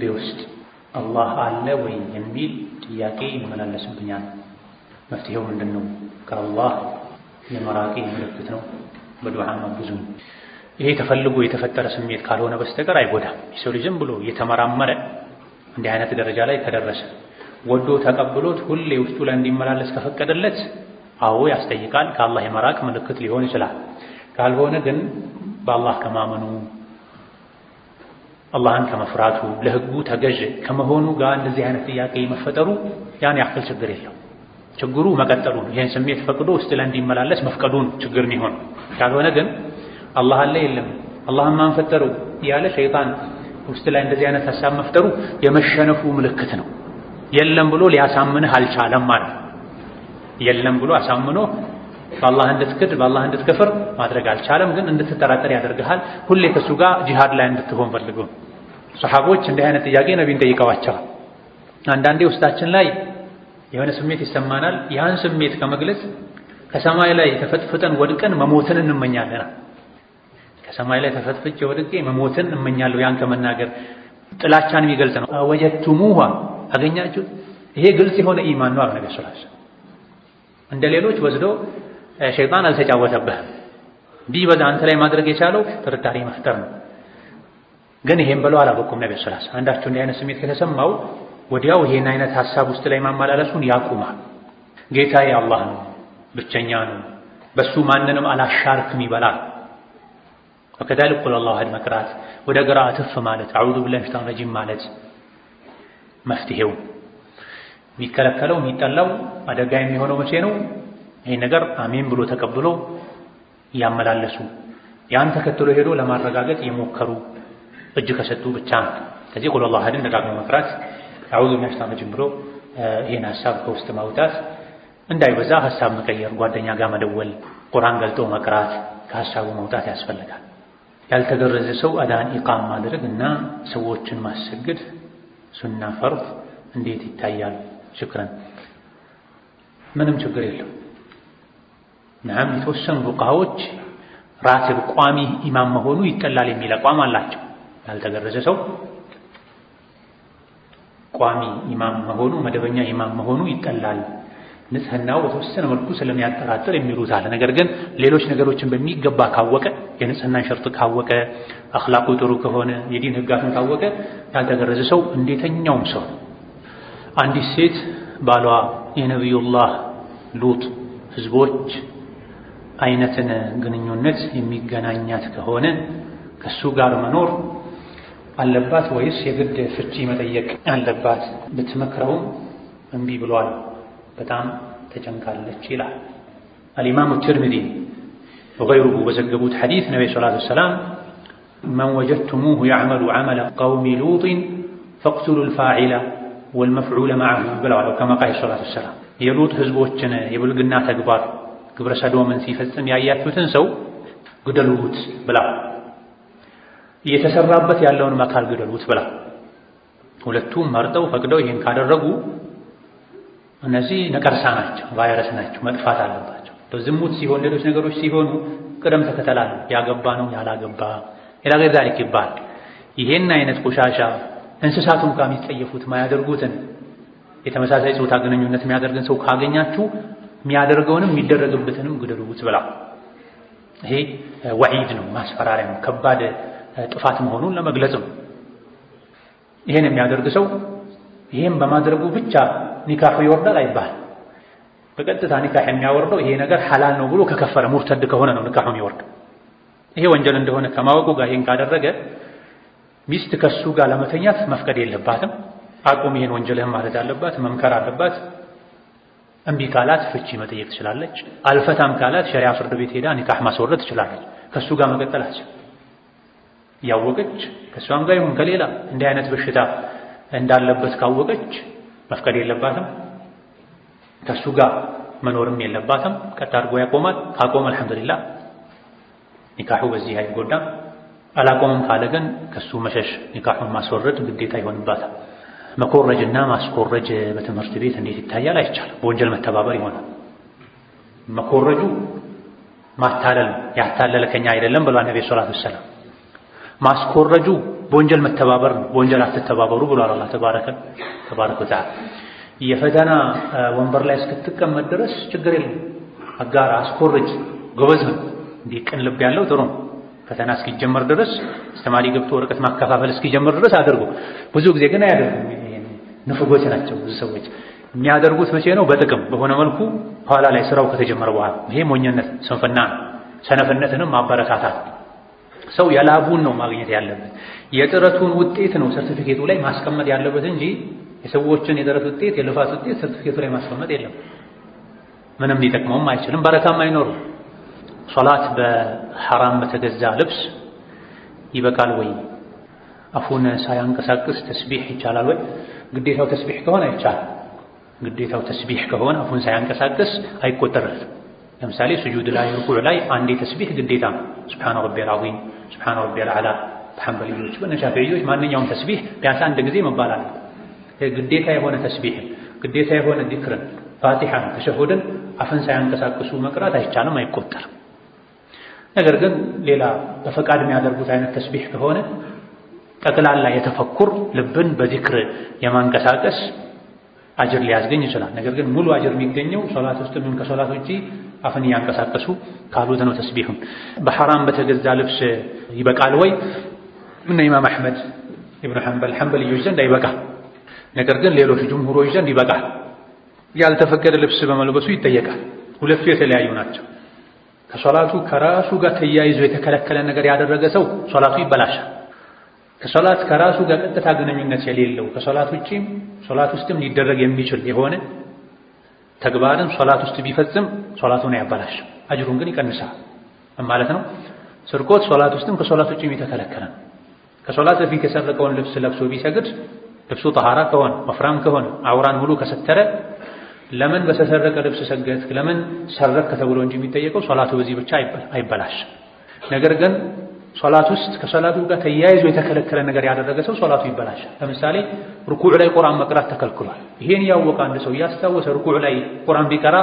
ልቤ ውስጥ አላህ አለ ወይ የሚል ጥያቄ ይመላለስብኛል። መፍትሄው ምንድነው? ከአላህ የመራቄ ምልክት ነው። በዱዓ አግዙኝ። ይሄ ተፈልጎ የተፈጠረ ስሜት ካልሆነ በስተቀር አይጎዳም። የሰው ልጅ ዝም ብሎ እየተመራመረ እንዲህ አይነት ደረጃ ላይ ከደረሰ ወዶ ተቀብሎት ሁሌ ውስጡ ላይ እንዲመላለስ ከፈቀደለት አዎ ያስጠይቃል። ከአላህ የመራቅ ምልክት ሊሆን ይችላል። ካልሆነ ግን በአላህ ከማመኑ አላህን ከመፍራቱ ለህጉ ተገዥ ከመሆኑ ጋር እንደዚህ አይነት ጥያቄ መፈጠሩ ያን ያክል ችግር የለው። ችግሩ መቀጠሉ ነው። ይሄን ስሜት ፈቅዶ ውስጥ ላይ እንዲመላለስ መፍቀዱን ችግር የሚሆን ካልሆነ ግን አላህ አለ የለም አላህን ማን ፈጠረው ያለ ሸይጣን ውስጥ ላይ እንደዚህ አይነት ሐሳብ መፍጠሩ የመሸነፉ ምልክት ነው። የለም ብሎ ሊያሳምንህ አልቻለም ማለት የለም ብሎ አሳምኖ በአላህ እንድትክድ በአላህ እንድትከፍር ማድረግ አልቻለም። ግን እንድትጠራጠር ያደርግሃል። ሁሌ ከሱ ጋር ጂሃድ ላይ እንድትሆን ፈልገው ሰሃቦች እንዲህ አይነት ጥያቄ ነብይን ጠይቀዋቸዋል። አንዳንዴ ውስጣችን ላይ የሆነ ስሜት ይሰማናል። ያን ስሜት ከመግለጽ ከሰማይ ላይ ተፈጥፍጠን ወድቀን መሞትን እንመኛለን። ከሰማይ ላይ ተፈጥፍጬ ወድቄ መሞትን እመኛለሁ። ያን ከመናገር ጥላቻን የሚገልጽ ነው። ወጀቱሙሃ አገኛችሁት? ይሄ ግልጽ የሆነ ኢማን ነው። ነብዩ ሰለላሁ ዐለይሂ ወሰለም እንደ ሌሎች ወስዶ ሸይጣን አልተጫወተብህም። ቢበዛ አንተ ላይ ማድረግ የቻለው ጥርጣሬ መፍጠር ነው። ግን ይሄን ብለው አላበቁም። ነብዩ ሰለላሁ ዐለይሂ ወሰለም አንዳችሁ እንዲህ አይነት ስሜት ከተሰማው ወዲያው ይሄን አይነት ሐሳብ ውስጥ ላይ ማመላለሱን ያቁማል። ጌታዬ አላህ ነው፣ ብቸኛ ነው፣ በሱ ማንንም አላሻርክም ይበላል። ወከዛሊክ ቁል አላሁ አሐድ መቅራት፣ ወደ ግራ አትፍ ማለት፣ አዑዙ ቢላሂ ሚነሽ ሸይጣኒር ረጂም ማለት መፍትሄው። የሚከለከለው የሚጠላው አደጋ የሚሆነው መቼ ነው? ይሄን ነገር አሜን ብሎ ተቀብሎ ያመላለሱ ያን ተከትሎ ሄዶ ለማረጋገጥ የሞከሩ እጅ ከሰጡ ብቻ ነው። ከዚህ ቁል አላሁ አሐድን ደጋግሞ መቅራት፣ አዑዙ ቢላሂ ሚነሽ ሸይጣኒር ረጂም ብሎ ይሄን ሐሳብ ከውስጥ ማውጣት፣ እንዳይበዛ ሐሳብ መቀየር፣ ጓደኛ ጋር መደወል፣ ቁርአን ገልጦ መቅራት፣ ከሐሳቡ መውጣት ያስፈልጋል። ያልተገረዘ ሰው አዳን ኢቃም ማድረግ እና ሰዎችን ማሰገድ ሱና ፈርድ እንዴት ይታያል? ሽክረን ምንም ችግር የለው። ነዓም የተወሰኑ ፉቃሃዎች ራቲብ ቋሚ ኢማም መሆኑ ይጠላል የሚል አቋም አላቸው። ያልተገረዘ ሰው ቋሚ ኢማም መሆኑ መደበኛ ኢማም መሆኑ ይጠላል፣ ንጽህናው በተወሰነ መልኩ ስለሚያጠራጥር የሚሉት አለ። ነገር ግን ሌሎች ነገሮችን በሚገባ ካወቀ የንጽህናን ሸርጥ ካወቀ አኽላቁ ጥሩ ከሆነ የዲን ህጋትን ካወቀ ያልተገረዘ ሰው እንዴተኛውም ሰው። አንዲት ሴት ባሏ የነቢዩላህ ሉጥ ህዝቦች አይነትን ግንኙነት የሚገናኛት ከሆነ ከሱ ጋር መኖር አለባት ወይስ የግድ ፍቺ መጠየቅ አለባት? ብትመክረውም እምቢ ብሏል፣ በጣም ተጨንቃለች ይላል። አልኢማሙ ትርሚዚ ወገይሩሁ በዘገቡት ሐዲስ ነብዩ ሰለላሁ ዐለይሂ ወሰለም መን ወጀድቱሙሁ የዕመሉ ዐመለ ቀውሚ ሉጢን ፈቅቱሉል ፋዒለ ወልመፍዑለ መዐሁ ብለዋል። ከማ ቃለ ሰለላሁ ዐለይሂ ወሰለም የሉጥ ህዝቦችን የብልግና ተግባር ግብረ ሰዶምን ሲፈጽም ያያችሁትን ሰው ግደሉት ብላ፣ እየተሰራበት ያለውን አካል ግደሉት ብላ። ሁለቱም መርጠው ፈቅደው ይህን ካደረጉ እነዚህ ነቀርሳ ናቸው፣ ቫይረስ ናቸው፣ መጥፋት አለባቸው። ዝሙት ሲሆን ሌሎች ነገሮች ሲሆኑ ቅደም ተከተላል። ያገባ ነው ያላገባ ኢላ ገይሪ ዛሊክ ይባል። ይሄን አይነት ቆሻሻ እንስሳቱን ከሚጸየፉት ማያደርጉትን የተመሳሳይ ጾታ ግንኙነት የሚያደርግን ሰው ካገኛችሁ የሚያደርገውንም የሚደረግበትንም ግደሉት ብላ። ይሄ ወዒድ ነው፣ ማስፈራሪያ ነው፣ ከባድ ጥፋት መሆኑን ለመግለጽ ነው። ይሄን የሚያደርግ ሰው ይሄን በማድረጉ ብቻ ኒካሁ ይወርዳል አይባል። በቀጥታ ኒካህ የሚያወርደው ይሄ ነገር ሐላል ነው ብሎ ከከፈረ ሙርተድ ከሆነ ነው ኒካሁ የሚወርደው። ይሄ ወንጀል እንደሆነ ከማወቁ ጋር ይሄን ካደረገ ሚስት ከሱ ጋር ለመተኛት መፍቀድ የለባትም። አቁም ይሄን ወንጀልህን ማለት አለባት፣ መምከር አለባት። እምቢ ካላት ፍቺ መጠየቅ ትችላለች። አልፈታም ካላት ሸሪዓ ፍርድ ቤት ሄዳ ኒካህ ማስወረድ ትችላለች። ከሱ ጋር መቀጠል አትችልም። ያወቀች ከሷም ጋር ይሁን ከሌላ እንዲህ አይነት በሽታ እንዳለበት ካወቀች መፍቀድ የለባትም። ከሱ ጋር መኖርም የለባትም። ቀጥ አድርጎ ያቆማል። ካቆመ አልሐምዱሊላህ ኒካሁ በዚህ አይጎዳም። አላቆመም ካለ ግን ከሱ መሸሽ ኒካሁን ማስወረድ ግዴታ ይሆንባታል። መኮረጅና ማስኮረጅ በትምህርት ቤት እንዴት ይታያል? አይቻልም። በወንጀል መተባበር ይሆናል። መኮረጁ ማታለል ያታለለ ከኛ አይደለም ብሏል ነብዩ ሰለላሁ ዐለይሂ ወሰለም። ማስኮረጁ በወንጀል መተባበር ነው። በወንጀል አትተባበሩ ብሏል አላህ ተባረከ ወተዓላ። የፈተና ወንበር ላይ እስክትቀመጥ ድረስ ችግር የለም። አጋር አስኮርጅ፣ ጎበዝ ነው። እንዲህ ቅን ልብ ያለው ጥሩ ነው። ፈተና እስኪጀመር ድረስ አስተማሪ ገብቶ ወረቀት ማከፋፈል እስኪጀመር ድረስ አድርጎ። ብዙ ጊዜ ግን አያደርጉም። ንፉጎች ናቸው ብዙ ሰዎች። የሚያደርጉት መቼ ነው? በጥቅም በሆነ መልኩ ኋላ ላይ ስራው ከተጀመረ በኋላ። ይሄ ሞኝነት፣ ስንፍና፣ ሰነፍነትንም ማበረታታት። ሰው የላቡን ነው ማግኘት ያለበት፣ የጥረቱን ውጤት ነው ሰርቲፊኬቱ ላይ ማስቀመጥ ያለበት እንጂ የሰዎችን የጥረት ውጤት የልፋት ውጤት ሰርቲፊኬቱ ላይ ማስቀመጥ የለም። ምንም ሊጠቅመውም አይችልም፣ በረካም አይኖርም። ሶላት በሐራም በተገዛ ልብስ ይበቃል ወይ? አፉን ሳያንቀሳቅስ ተስቢህ ይቻላል ወይ? ግዴታው ተስቢህ ከሆነ አይቻልም። ግዴታው ተስቢህ ከሆነ አፉን ሳያንቀሳቅስ አይቆጠርም። ለምሳሌ ስጁድ ላይ ሩኩዕ ላይ አንዴ ተስቢህ ግዴታ ነው። ሱብሓነ ረቢየል ዐዚም፣ ሱብሓነ ረቢየል አዕላ። በሐንበልዮች በነሻፊዒዎች ማንኛውም ተስቢህ ቢያንስ አንድ ጊዜ መባል አለበት። ግዴታ የሆነ ተስቢህን ግዴታ የሆነ ዚክርን ፋቲሐን ተሸሁድን አፍን ሳያንቀሳቅሱ መቅራት አይቻልም፣ አይቆጠርም። ነገር ግን ሌላ በፈቃድ የሚያደርጉት አይነት ተስቢህ ከሆነ ጠቅላላ የተፈኩር ልብን በዚክር የማንቀሳቀስ አጅር ሊያስገኝ ይችላል። ነገር ግን ሙሉ አጅር የሚገኘው ሶላት ውስጥ ምን ከሶላት ውጪ አፍን እያንቀሳቀሱ ካሉት ነው። ተስቢሁን በሐራም በተገዛ ልብስ ይበቃል ወይ? እነ ኢማም አሕመድ ኢብኑ ሐንበል ሐንበልዮች ዘንድ አይበቃም። ነገር ግን ሌሎች ጅምሁሮች ዘንድ ይበቃል። ያልተፈቀደ ልብስ በመልበሱ ይጠየቃል። ሁለቱ የተለያዩ ናቸው። ከሶላቱ ከራሱ ጋር ተያይዞ የተከለከለ ነገር ያደረገ ሰው ሶላቱ ይበላሻል። ከሶላት ከራሱ ጋር ቀጥታ ግንኙነት የሌለው ከሶላት ውጪም ሶላት ውስጥም ሊደረግ የሚችል የሆነ ተግባርን ሶላት ውስጥ ቢፈጽም ሶላቱን አያበላሽም፣ አጅሩን ግን ይቀንሳል ማለት ነው። ስርቆት ሶላት ውስጥም ከሶላት ውጪም የተከለከለ ነው። ከሶላት በፊት የሰረቀውን ልብስ ለብሶ ቢሰግድ ልብሱ ጠሃራ ከሆነ ወፍራም ከሆነ አውራን ሙሉ ከሰተረ ለምን በተሰረቀ ልብስ ሰገድክ ለምን ሰረክ ተብሎ እንጂ የሚጠየቀው ሶላቱ በዚህ ብቻ አይበላሽም። ነገር ግን ሶላት ውስጥ ከሶላቱ ጋር ተያይዞ የተከለከለ ነገር ያደረገ ሰው ሶላቱ ይበላሻል። ለምሳሌ ሩኩዕ ላይ ቁርአን መቅራት ተከልክሏል። ይሄን ያወቀ አንድ ሰው እያስታወሰ ሩኩዕ ላይ ቁርአን ቢቀራ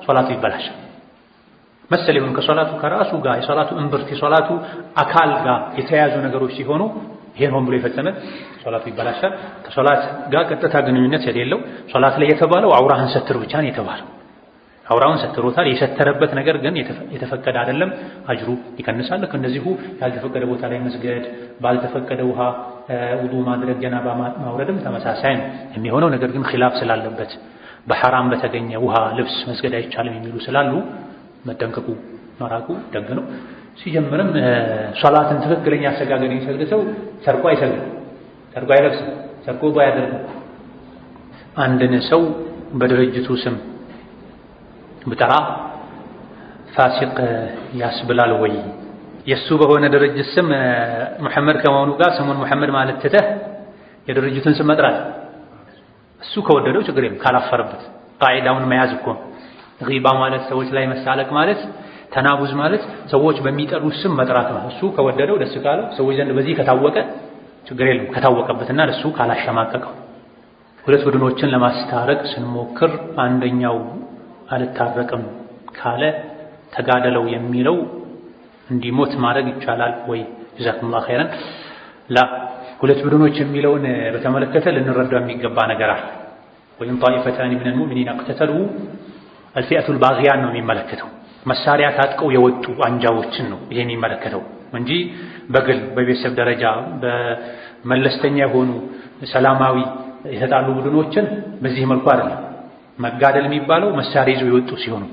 ሶላቱ ይበላሻል። መሰል ይሁን ከሶላቱ ከራሱ ጋር የሶላቱ እምብርት የሶላቱ አካል ጋር የተያያዙ ነገሮች ሲሆኑ ይሄን ሆን ብሎ የፈጸመ ሶላቱ ይበላሻል። ከሶላት ጋር ቀጥታ ግንኙነት የሌለው ሶላት ላይ የተባለው አውራህን ሰትር ብቻ ነው የተባለው። አውራውን ሰትሮታል። የሰተረበት ነገር ግን የተፈቀደ አይደለም፣ አጅሩ ይቀንሳል። ልክ እንደዚሁ ያልተፈቀደ ቦታ ላይ መስገድ፣ ባልተፈቀደ ውሃ ውዱእ ማድረግ፣ ጀናባ ማውረድም ተመሳሳይ ነው የሚሆነው። ነገር ግን ኺላፍ ስላለበት በሐራም በተገኘ ውሃ ልብስ መስገድ አይቻልም የሚሉ ስላሉ መጠንቀቁ መራቁ ደግ ነው። ሲጀምርም ሶላትን ትክክለኛ አሰጋገድ የሚሰግድ ሰው ሰርቆ አይሰግድም፣ ሰርቆ አይለብስም፣ ሰርቆ ባያደርግም። አንድን ሰው በድርጅቱ ስም ብጠራ ፋሲቅ ያስብላል ወይ? የሱ በሆነ ድርጅት ስም ሙሐመድ ከመሆኑ ጋር ስሙን ሙሐመድ ማለት ትተህ የድርጅቱን ስም መጥራት እሱ ከወደደው ችግር የለም፣ ካላፈረበት። ቃዒዳውን መያዝ እኮ ነው። ጊባ ማለት ሰዎች ላይ መሳለቅ ማለት ተናቡዝ ማለት ሰዎች በሚጠሩ ስም መጥራት ነው። እሱ ከወደደው ደስ ካለው ሰዎች ዘንድ በዚህ ከታወቀ ችግር የለም፣ ከታወቀበትና ለሱ ካላሸማቀቀው። ሁለት ቡድኖችን ለማስታረቅ ስንሞክር አንደኛው አልታረቅም ካለ ተጋደለው የሚለው እንዲሞት ማድረግ ይቻላል ወይ? ጀዛኩሙላሁ ኸይረን። ላ ሁለት ቡድኖች የሚለውን በተመለከተ ልንረዳው የሚገባ ነገር አለ። ወይም ጣኢፈታኒ ሚነል ሙእሚኒን እቅተተሉ አልፊአቱል ባጊያን ነው የሚመለከተው። መሳሪያ ታጥቀው የወጡ አንጃዎችን ነው ይሄ የሚመለከተው እንጂ በግል በቤተሰብ ደረጃ በመለስተኛ የሆኑ ሰላማዊ የተጣሉ ቡድኖችን በዚህ መልኩ አይደለም። መጋደል የሚባለው መሳሪያ ይዘው የወጡ ሲሆኑ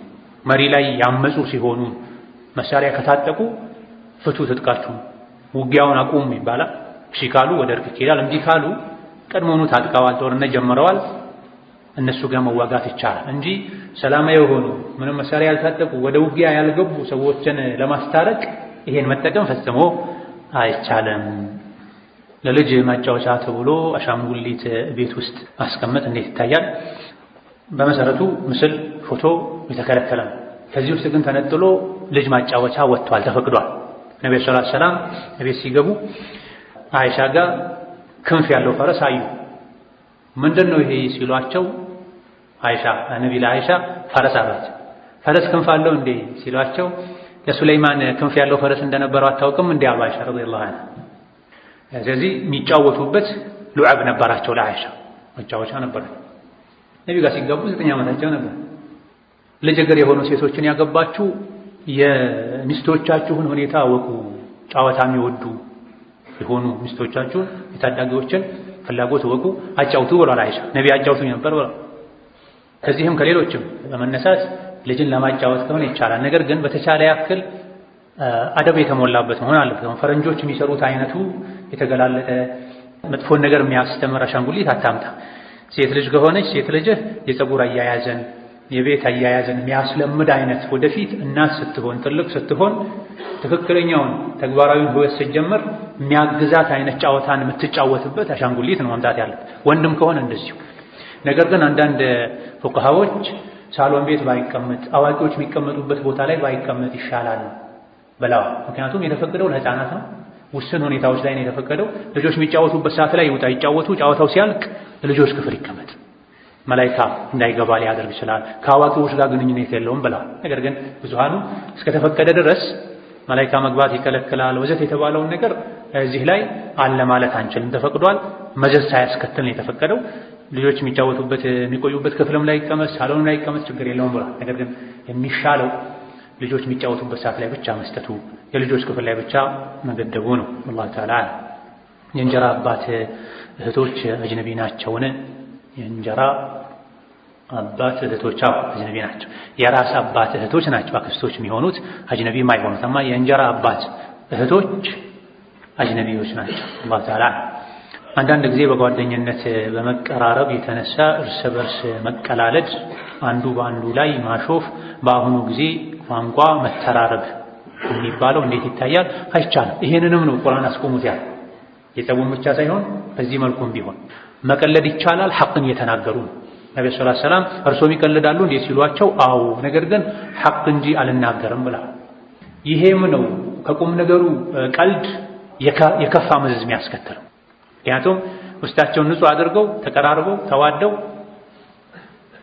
መሪ ላይ ያመፁ ሲሆኑ መሳሪያ ከታጠቁ ፍቱ ትጥቃችሁ ውጊያውን አቁሙ ይባላል። እሺ ካሉ ወደ እርቅ ይሄዳል። እምቢ ካሉ ቀድሞውኑ ታጥቀዋል፣ ጦርነት ጀምረዋል፣ እነሱ ጋር መዋጋት ይቻላል እንጂ ሰላማዊ የሆኑ ምንም መሳሪያ ያልታጠቁ ወደ ውጊያ ያልገቡ ሰዎችን ለማስታረቅ ይሄን መጠቀም ፈጽሞ አይቻልም። ለልጅ ማጫወቻ ተብሎ አሻንጉሊት ቤት ውስጥ ማስቀመጥ እንዴት ይታያል? በመሰረቱ ምስል፣ ፎቶ የተከለከለ ነው። ከዚህ ውስጥ ግን ተነጥሎ ልጅ ማጫወቻ ወጥቷል፣ ተፈቅዷል። ነብዩ ሰለላሁ ዐለይሂ ወሰለም ቤት ሲገቡ አይሻ ጋር ክንፍ ያለው ፈረስ አዩ። ምንድነው ይሄ ሲሏቸው አይሻ ነብዩ ለአይሻ ፈረስ አላቸው። ፈረስ ክንፍ አለው እንዴ ሲሏቸው ለሱለይማን ክንፍ ያለው ፈረስ እንደነበረው አታውቅም እንዴ አሉ አይሻ ረዲየላሁ ዐንሃ። ስለዚህ የሚጫወቱበት ሉዓብ ነበራቸው። ለአይሻ መጫወቻ ነበር። ነቢ ጋር ሲጋቡ 9 ዓመታቸው ነበር። ልጅገር የሆኑ ሴቶችን ያገባችሁ የሚስቶቻችሁን ሁኔታ ወቁ፣ ጨዋታ የሚወዱ የሆኑ ሚስቶቻችሁን የታዳጊዎችን ፍላጎት ወቁ፣ አጫውቱ ብሏል አይሻ። ነቢ አጫውቱኝ ነበር ብሏል። ከዚህም ከሌሎችም በመነሳት ልጅን ለማጫወት ከሆነ ይቻላል። ነገር ግን በተቻለ ያክል አደብ የተሞላበት መሆን አለበት። ፈረንጆች የሚሰሩት አይነቱ የተገላለጠ መጥፎን ነገር የሚያስተምር አሻንጉሊት አታምጣ። ሴት ልጅ ከሆነች ሴት ልጅህ የፀጉር አያያዘን የቤት አያያዘን የሚያስለምድ አይነት ወደፊት እናት ስትሆን ትልቅ ስትሆን ትክክለኛውን ተግባራዊ ህይወት ስትጀምር የሚያግዛት አይነት ጨዋታን የምትጫወትበት አሻንጉሊት ነው ማምጣት ያለበት። ወንድም ከሆነ እንደዚሁ። ነገር ግን አንዳንድ ፉቅሃዎች ሳሎን ቤት ባይቀመጥ አዋቂዎች የሚቀመጡበት ቦታ ላይ ባይቀመጥ ይሻላል ብለዋል። ምክንያቱም የተፈቀደው ለህፃናት ነው፣ ውስን ሁኔታዎች ላይ ነው የተፈቀደው። ልጆች የሚጫወቱበት ሰዓት ላይ ይውጣ ይጫወቱ፣ ጨዋታው ሲያልቅ ልጆች ክፍል ይቀመጥ፣ መላኢካ እንዳይገባ ሊያደርግ ይችላል፣ ከአዋቂዎች ጋር ግንኙነት የለውም ብለዋል። ነገር ግን ብዙሃኑ እስከተፈቀደ ድረስ መላኢካ መግባት ይከለክላል ወዘት የተባለውን ነገር እዚህ ላይ አለ ማለት አንችልም። ተፈቅዷል፣ መዘዝ ሳያስከትል ነው የተፈቀደው። ልጆች የሚጫወቱበት የሚቆዩበት ክፍልም ላይ ይቀመጥ፣ ሳሎንም ላይ ይቀመጥ ችግር የለውም ብለዋል። ነገር ግን የሚሻለው ልጆች የሚጫወቱበት ሰዓት ላይ ብቻ መስጠቱ፣ የልጆች ክፍል ላይ ብቻ መገደቡ ነው። አላህ ተዓላ የእንጀራ አባት እህቶች አጅነቢ ናቸውን? የእንጀራ አባት እህቶች አጅነቢ ናቸው። የራስ አባት እህቶች ናቸው አክስቶች የሚሆኑት አጅነቢ የማይሆኑት። አማ የእንጀራ አባት እህቶች አጅነቢዎች ናቸው። አላህ ተዓላ አንዳንድ ጊዜ በጓደኝነት በመቀራረብ የተነሳ እርስ በርስ መቀላለድ፣ አንዱ በአንዱ ላይ ማሾፍ፣ በአሁኑ ጊዜ ቋንቋ መተራረብ የሚባለው እንዴት ይታያል? አይቻልም። ይሄንንም ነው ቁርአን አስቆሙት ያለ። የጸቡን ብቻ ሳይሆን በዚህ መልኩም ቢሆን መቀለድ ይቻላል፣ ሐቅን እየተናገሩ ነው። ነብዩ ሰለላሁ ዐለይሂ ወሰለም እርሶም ይቀልዳሉ እንዴ ሲሏቸው፣ አዎ ነገር ግን ሐቅ እንጂ አልናገርም ብላ። ይሄም ነው ከቁም ነገሩ ቀልድ የከፋ መዘዝ የሚያስከትለው። ምክንያቱም ውስጣቸውን ንጹህ አድርገው ተቀራርበው ተዋደው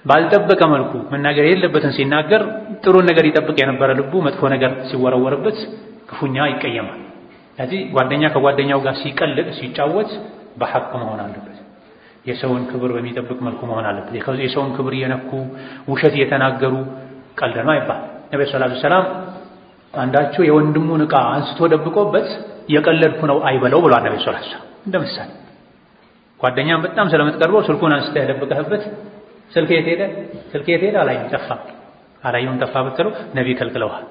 ባልጠበቀ መልኩ መናገር የሌለበትን ሲናገር ጥሩን ነገር ይጠብቅ የነበረ ልቡ መጥፎ ነገር ሲወረወርበት ክፉኛ ይቀየማል። ስለዚህ ጓደኛ ከጓደኛው ጋር ሲቀልድ ሲጫወት በሐቅ መሆን አለበት። የሰውን ክብር በሚጠብቅ መልኩ መሆን አለበት። የሰውን ክብር እየነኩ ውሸት እየተናገሩ ቀልድ ነው አይባል። ነብዩ ሰለላሁ ዐለይሂ ወሰለም አንዳቸው የወንድሙን ዕቃ አንስቶ ደብቆበት የቀለድኩ ነው አይበለው ብሏል ነብዩ ሰለላሁ ዐለይሂ ወሰለም። እንደምሳሌ ጓደኛም በጣም ስለምትቀርበው ስልኩን አንስተህ ደብቀህበት ስልክ የት ሄደ አላየሁም ጠፋ ብትለው ነቢ ከልክለዋል።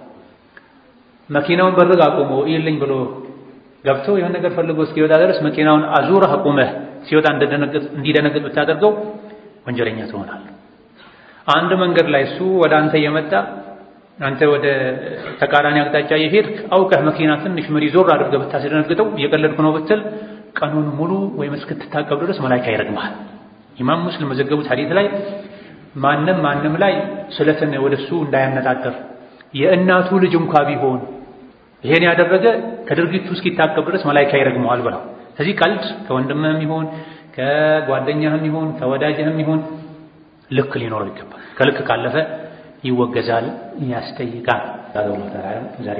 መኪናውን በርግ አቁሞ ይልኝ ብሎ ገብቶ የሆነ ነገር ፈልጎ እስኪወጣ ድረስ መኪናውን አዙረህ አቁመህ ሲወጣ እንዲደነግጥ ብታደርገው ወንጀለኛ ትሆናለህ። አንድ መንገድ ላይ እሱ ወደ አንተ እየመጣ አንተ ወደ ተቃራኒ አቅጣጫ የሄድክ አውቀህ መኪና ትንሽ መሪ ዞር አድርገህ ብታስደነግጠው እየቀለድኩ ነው ብትል ቀኑን ሙሉ ወይም እስክትታቀብ ድረስ መላኢካ ይረግምሃል። ኢማም ሙስሊም በዘገቡት ሐዲስ ላይ ማንም ላይ ስለትን ወደሱ እንዳያነጣጠር የእናቱ ልጅ እንኳ ቢሆን ይሄን ያደረገ ከድርጊቱ እስኪታቀብ ድረስ መላኢካ ይረግመዋል ብለው። ስለዚህ ቀልድ ከወንድምህም ይሁን ከጓደኛህም ይሁን ከወዳጅህም ይሁን ልክ ሊኖረው ይገባል። ከልክ ካለፈ ይወገዛል፣ ያስጠይቃል። ዛሬ